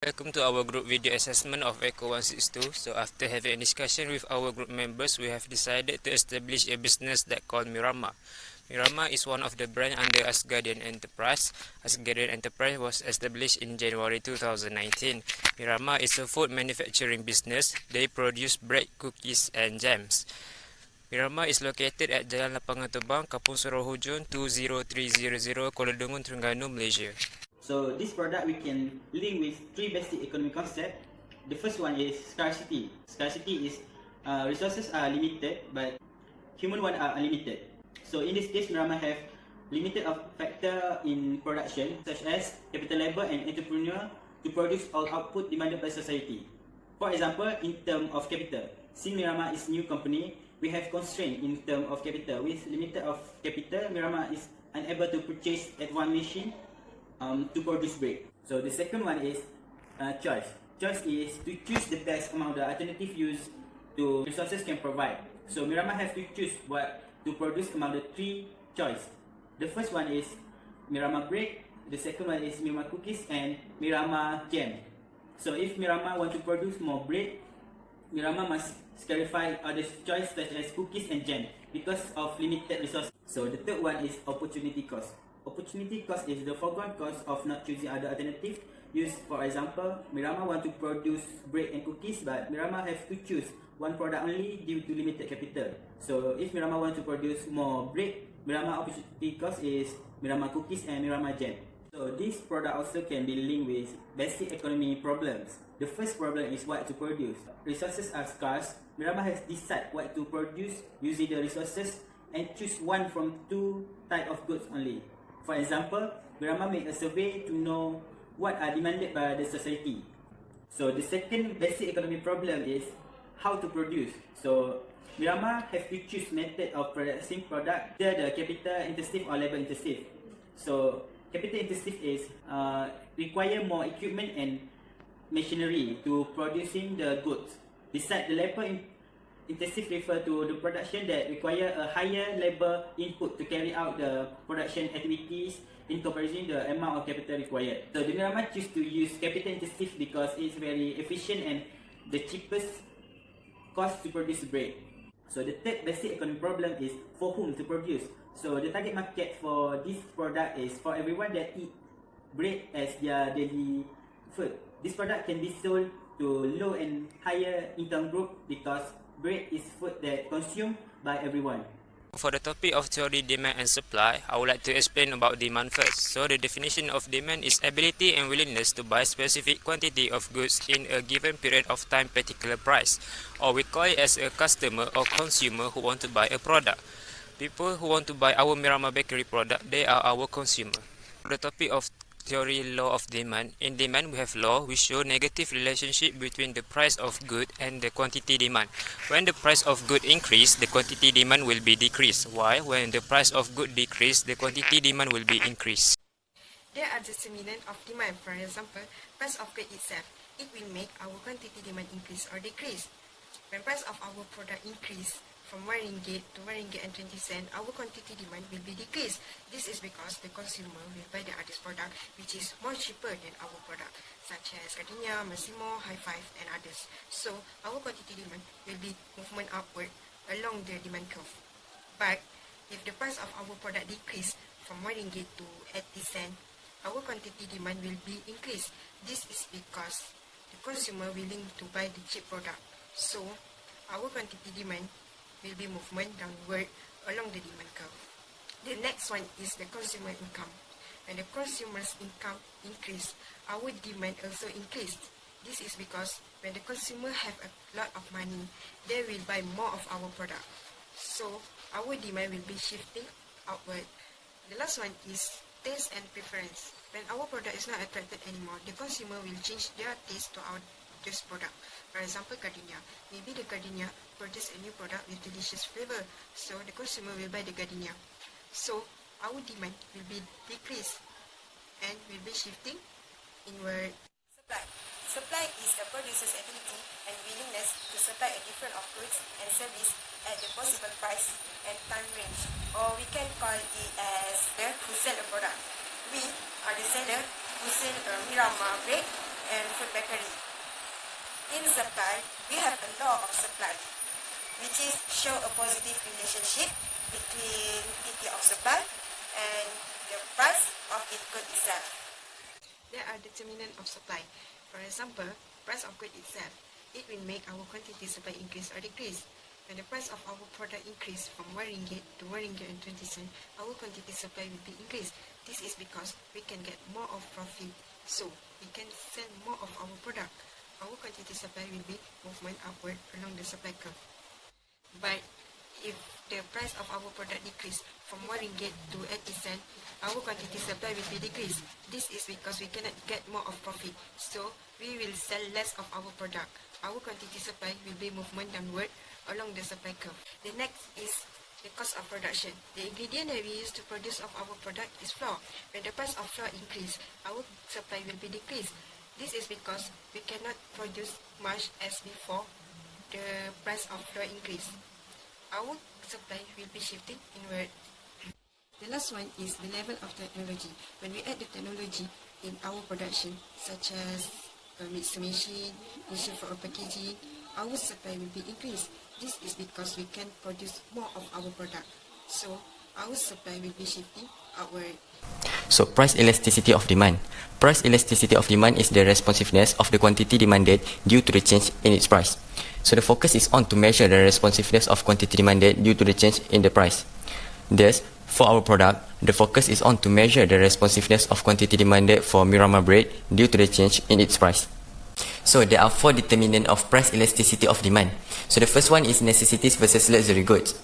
Welcome to our group video assessment of ECO162. So after having a discussion with our group members, we have decided to establish a business that called Mirammar. Mirammar is one of the brands under Asgardian Enterprise. Asgardian Enterprise was established in January 2019. Mirammar is a food manufacturing business. They produce bread, cookies and jams. Mirammar is located at Jalan Lapangan Tebang, Kampung Suruhujun 20300, Kuala Dungun, Terengganu, Malaysia. So this product we can link with three basic economic concepts. The first one is scarcity. Scarcity is resources are limited, but human ones are unlimited. So in this case, Mirammar have limited of factor in production, such as capital labor and entrepreneur to produce all output demanded by society. For example, in terms of capital, since Mirammar is new company, we have constraint in terms of capital. With limited of capital, Mirammar is unable to purchase at one machine to produce bread. So the second one is choice. Choice is to choose the best among the alternative use to resources can provide. So Mirammar has to choose what to produce among the three choice. The first one is Mirammar bread, the second one is Mirammar cookies and Mirammar jam. So if Mirammar want to produce more bread, Mirammar must clarify other choice such as cookies and jam because of limited resources. So the third one is opportunity cost. Opportunity cost is the foregone cost of not choosing other alternative use. For example, Mirammar want to produce bread and cookies, but Mirammar have to choose one product only due to limited capital. So if Mirammar want to produce more bread, Mirammar opportunity cost is Mirammar cookies and Mirammar jam. So this product also can be linked with basic economy problems. The first problem is what to produce. Resources are scarce. Mirammar has decided what to produce using the resources and choose one from two type of goods only. For example, Mirammar make a survey to know what are demanded by the society. So the second basic economy problem is how to produce. So Mirammar have to choose method of producing product, either the capital intensive or labor intensive. So capital intensive is require more equipment and machinery to producing the goods. Besides, the labor intensive refer to the production that require a higher labor input to carry out the production activities in comparison to the amount of capital required. So the Mirammar choose to use capital intensive because it's very efficient and the cheapest cost to produce bread. So the third basic economic problem is for whom to produce. So the target market for this product is for everyone that eat bread as their daily food. This product can be sold to low and higher income group because bread is food that consumed by everyone. For the topic of theory, demand and supply, I would like to explain about demand first. So the definition of demand is ability and willingness to buy specific quantity of goods in a given period of time, particular price. Or we call it as a customer or consumer who want to buy a product. People who want to buy our Mirammar Bakery product, they are our consumer. For the topic of theory, law of demand. In demand, we have law which show negative relationship between the price of good and the quantity demand. When the price of good increase, the quantity demand will be decreased. While when the price of good decrease, the quantity demand will be increased. There are determinants of demand. For example, price of good itself. It will make our quantity demand increase or decrease. When price of our product increase from RM1 to RM1.20, our quantity demand will be decreased. This is because the consumer will buy the other product which is more cheaper than our product, such as Gardenia, Massimo, High Five and others. So our quantity demand will be movement upward along the demand curve. But if the price of our product decrease from RM1 to 80 cents, our quantity demand will be increased. This is because the consumer willing to buy the cheap product. So our quantity demand will be movement downward along the demand curve. The next one is the consumer income. When the consumer's income increase, our demand also increase. This is because when the consumer have a lot of money, they will buy more of our product. So our demand will be shifting outward. The last one is taste and preference. When our product is not attracted anymore, the consumer will change their taste to our this product. For example, Gardenia. Maybe the Gardenia produce a new product with delicious flavor, so the consumer will buy the Gardenia. So our demand will be decreased and will be shifting inward. Supply. Supply is the producer's ability and willingness to supply a different of goods and service at the possible price and time range, or we can call it as the who sell the product. We are the seller who sell Mirammar bread and food bakery. In supply, we have a law of supply, which is show a positive relationship between quantity of supply and the price of its good itself. There are determinants of supply. For example, price of good itself. It will make our quantity supply increase or decrease. When the price of our product increase from 1 ringgit to 1 ringgit and 20 cents, our quantity supply will be increased. This is because we can get more of profit, so we can sell more of our product. Our quantity supply will be movement upward along the supply curve. But if the price of our product decrease from 1 ringgit to 80 cents, our quantity supply will be decreased. This is because we cannot get more of profit, so we will sell less of our product. Our quantity supply will be movement downward along the supply curve. The next is the cost of production. The ingredient that we use to produce of our product is flour. When the price of flour increase, our supply will be decreased. This is because we cannot produce much as before the price of flour increase. Our supply will be shifting inward. The last one is the level of technology. When we add the technology in our production, such as a mixer machine for packaging, our supply will be increased. This is because we can produce more of our product, so our supply will be shifting outward. So price elasticity of demand. Price elasticity of demand is the responsiveness of the quantity demanded due to the change in its price. So the focus is on to measure the responsiveness of quantity demanded due to the change in the price. Thus, for our product, the focus is on to measure the responsiveness of quantity demanded for Mirammar bread due to the change in its price. So there are 4 determinants of price elasticity of demand. So the first one is necessities versus luxury goods.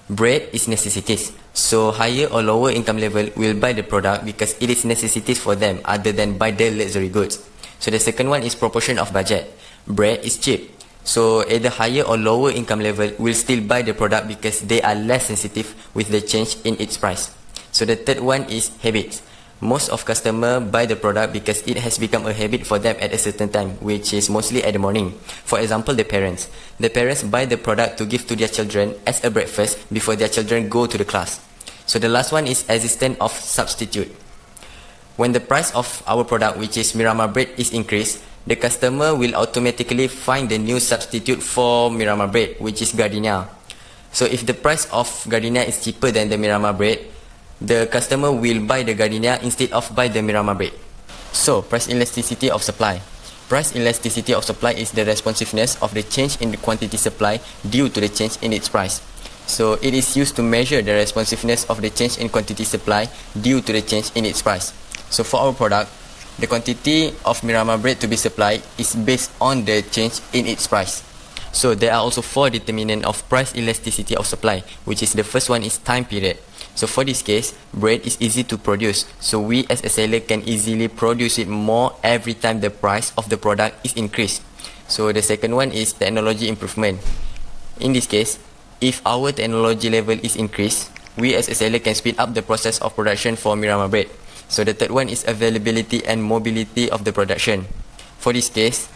Bread is necessities, so higher or lower income level will buy the product because it is necessities for them other than buy the luxury goods. So the second one is proportion of budget. Bread is cheap, so either higher or lower income level will still buy the product because they are less sensitive with the change in its price. So the third one is habits. Most of customers buy the product because it has become a habit for them at a certain time, which is mostly at the morning. For example, the parents. The parents buy the product to give to their children as a breakfast before their children go to the class. So the last one is existence of substitute. When the price of our product, which is Mirammar bread, is increased, the customer will automatically find the new substitute for Mirammar bread, which is gardenia. So if the price of gardenia is cheaper than the Mirammar bread, the customer will buy the gardenia instead of buy the Mirammar bread. So, price elasticity of supply. Price elasticity of supply is the responsiveness of the change in the quantity supply due to the change in its price. So, it is used to measure the responsiveness of the change in quantity supply due to the change in its price. So, for our product, the quantity of Mirammar bread to be supplied is based on the change in its price. So, there are also 4 determinants of price elasticity of supply, which is the first one is time period. So for this case, bread is easy to produce, so we as a seller can easily produce it more every time the price of the product is increased. So the second one is technology improvement. In this case, if our technology level is increased, we as a seller can speed up the process of production for Mirammar bread. So the third one is availability and mobility of the production. For this case,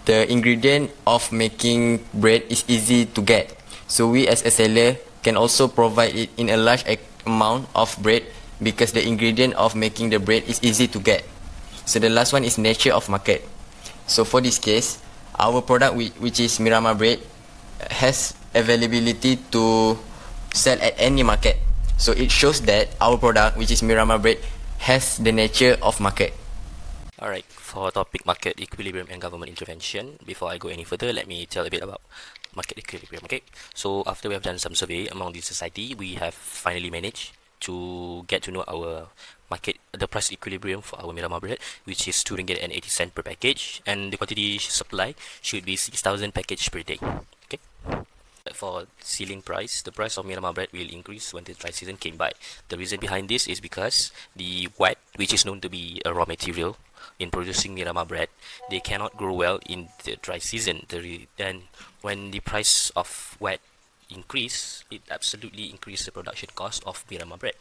the ingredient of making bread is easy to get, so we as a seller can also provide it in a large amount of bread because the ingredient of making the bread is easy to get. So the last one is nature of market. So for this case, our product which is Mirammar bread has availability to sell at any market. So it shows that our product which is Mirammar bread has the nature of market. Alright, for topic market equilibrium and government intervention, before I go any further, let me tell a bit about market equilibrium. Okay, so after we have done some survey among the society, we have finally managed to get to know our the price equilibrium for our Mirammar bread, which is 2 ringgit and 80 cents per package, and the quantity supply should be 6,000 packages per day. Okay. For ceiling price, the price of Mirammar bread will increase when the dry season came by. The reason behind this is because the wheat, which is known to be a raw material in producing Mirammar bread, they cannot grow well in the dry season. Then when the price of wheat increase, it absolutely increased the production cost of Mirammar bread.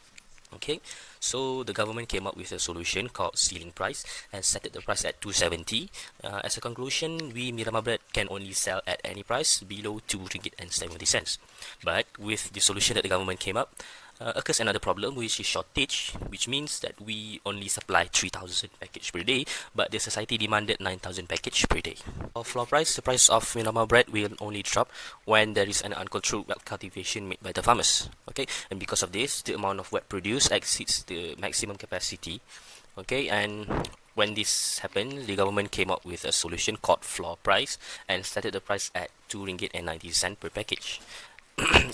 Okay, so the government came up with a solution called ceiling price and set the price at 270. As a conclusion, we Mirammar bread can only sell at any price below 2 ringgit and 70 cents. But with the solution that the government came up, occurs another problem, which is shortage, which means that we only supply 3,000 package per day, but the society demanded 9,000 package per day. For floor price, the price of Mirammar bread will only drop when there is an uncontrolled wet cultivation made by the farmers. Okay, and because of this, the amount of wet produced exceeds the maximum capacity. Okay, and when this happened, the government came up with a solution called floor price and started the price at RM2.90 per package.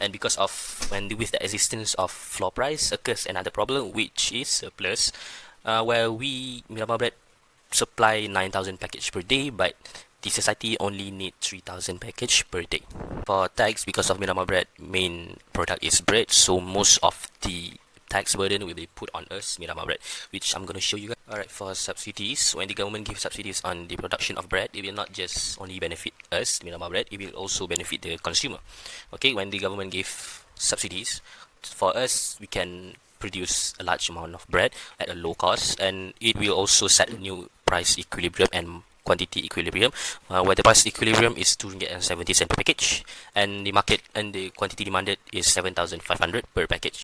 And because of with the existence of floor price occurs another problem, which is surplus, where we Mirammar bread supply 9,000 package per day, but the society only need 3,000 package per day. For tax, because of Mirammar bread main product is bread, so most of the tax burden will be put on us, Mirammar bread, which I'm going to show you guys. Alright, for subsidies, when the government gives subsidies on the production of bread, it will not just only benefit us, Mirammar bread, it will also benefit the consumer. Okay, when the government give subsidies, for us, we can produce a large amount of bread at a low cost, and it will also set a new price equilibrium and quantity equilibrium, where the price equilibrium is RM2.70 per package, and the market and the quantity demanded is 7,500 per package.